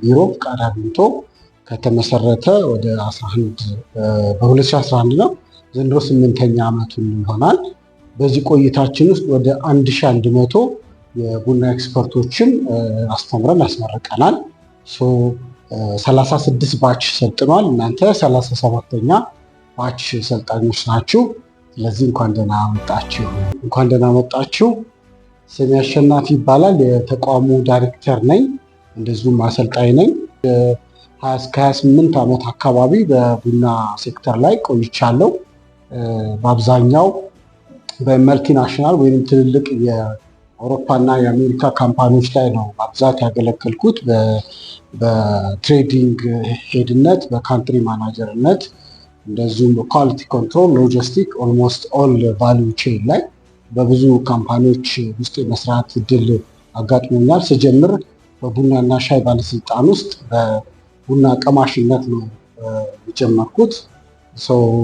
ቢሮ ፍቃድ አግኝቶ ከተመሰረተ ወደ 11 በ2011 ነው። ዘንድሮ 8ኛ ዓመቱን ይሆናል። በዚህ ቆይታችን ውስጥ ወደ 1100 የቡና ኤክስፐርቶችን አስተምረን አስመርቀናል። 36 ባች ሰልጥኗል። እናንተ 37ኛ ባች ሰልጣኞች ናችሁ። ስለዚህ እንኳን ደህና መጣችሁ። እንኳን ደህና መጣችሁ። ስሜ አሸናፊ ይባላል። የተቋሙ ዳይሬክተር ነኝ፣ እንደዚሁም አሰልጣኝ ነኝ። ከ28 ዓመት አካባቢ በቡና ሴክተር ላይ ቆይቻለሁ። በአብዛኛው በመልቲናሽናል ወይም ትልልቅ የአውሮፓና የአሜሪካ ካምፓኒዎች ላይ ነው በብዛት ያገለገልኩት። በትሬዲንግ ሄድነት፣ በካንትሪ ማናጀርነት፣ እንደዚሁም በኳሊቲ ኮንትሮል፣ ሎጂስቲክ ኦልሞስት ኦል ቫሊዩ ቼን ላይ በብዙ ካምፓኒዎች ውስጥ የመስራት እድል አጋጥሞኛል። ስጀምር በቡናና ሻይ ባለስልጣን ውስጥ በቡና ቀማሽነት ነው የጀመርኩት።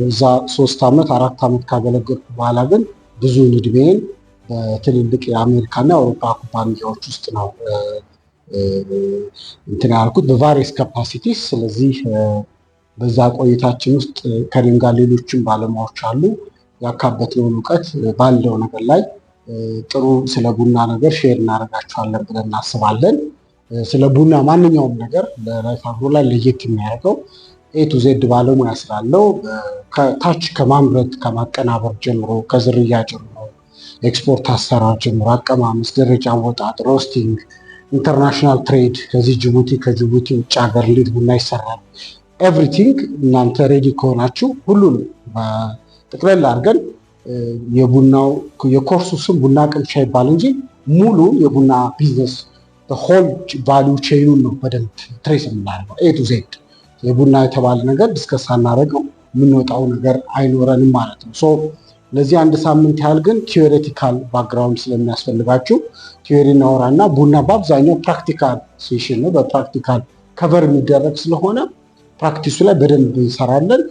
እዛ 3 ዓመት 4 ዓመት ካገለገልኩ በኋላ ግን ብዙውን እድሜን በትልልቅ የአሜሪካና የአውሮፓ ኩባንያዎች ውስጥ ነው እንትን ያልኩት በቫሪየስ ካፓሲቲስ። ስለዚህ በዛ ቆይታችን ውስጥ ከእኔም ጋር ሌሎችም ባለሙያዎች አሉ። ያካበትነውን እውቀት ባለው ነገር ላይ ጥሩ ስለ ቡና ነገር ሼር እናደርጋቸዋለን ብለን እናስባለን። ስለ ቡና ማንኛውም ነገር በላይፍ አግሮ ላይ ለየት የሚያደርገው ኤ ቱ ዜድ ባለሙያ ስላለው ከታች ከማምረት ከማቀናበር ጀምሮ፣ ከዝርያ ጀምሮ፣ ኤክስፖርት አሰራር ጀምሮ፣ አቀማመስ፣ ደረጃ አወጣጥ፣ ሮስቲንግ፣ ኢንተርናሽናል ትሬድ፣ ከዚህ ጅቡቲ ከጅቡቲ ውጭ ሀገር እንዴት ቡና ይሰራል፣ ኤቭሪቲንግ እናንተ ሬዲ ከሆናችሁ ሁሉንም ጠቅለል አድርገን የቡናው የኮርሱ ስም ቡና ቅምሻ ይባል እንጂ ሙሉ የቡና ቢዝነስ ሆል ቫሊዩ ቼኑን ነው በደንብ ትሬስ የምናደርገው ኤ ቱ ዜድ። የቡና የተባለ ነገር ዲስከስ ሳናደርገው የምንወጣው ነገር አይኖረንም ማለት ነው። ለዚህ 1 ሳምንት ያህል ግን ቲዎሬቲካል ባክግራውንድ ስለሚያስፈልጋችሁ ቲዎሪ እናወራና ቡና በአብዛኛው ፕራክቲካል ሴሽን ነው፣ በፕራክቲካል ከቨር የሚደረግ ስለሆነ ፕራክቲሱ ላይ በደንብ እንሰራለን።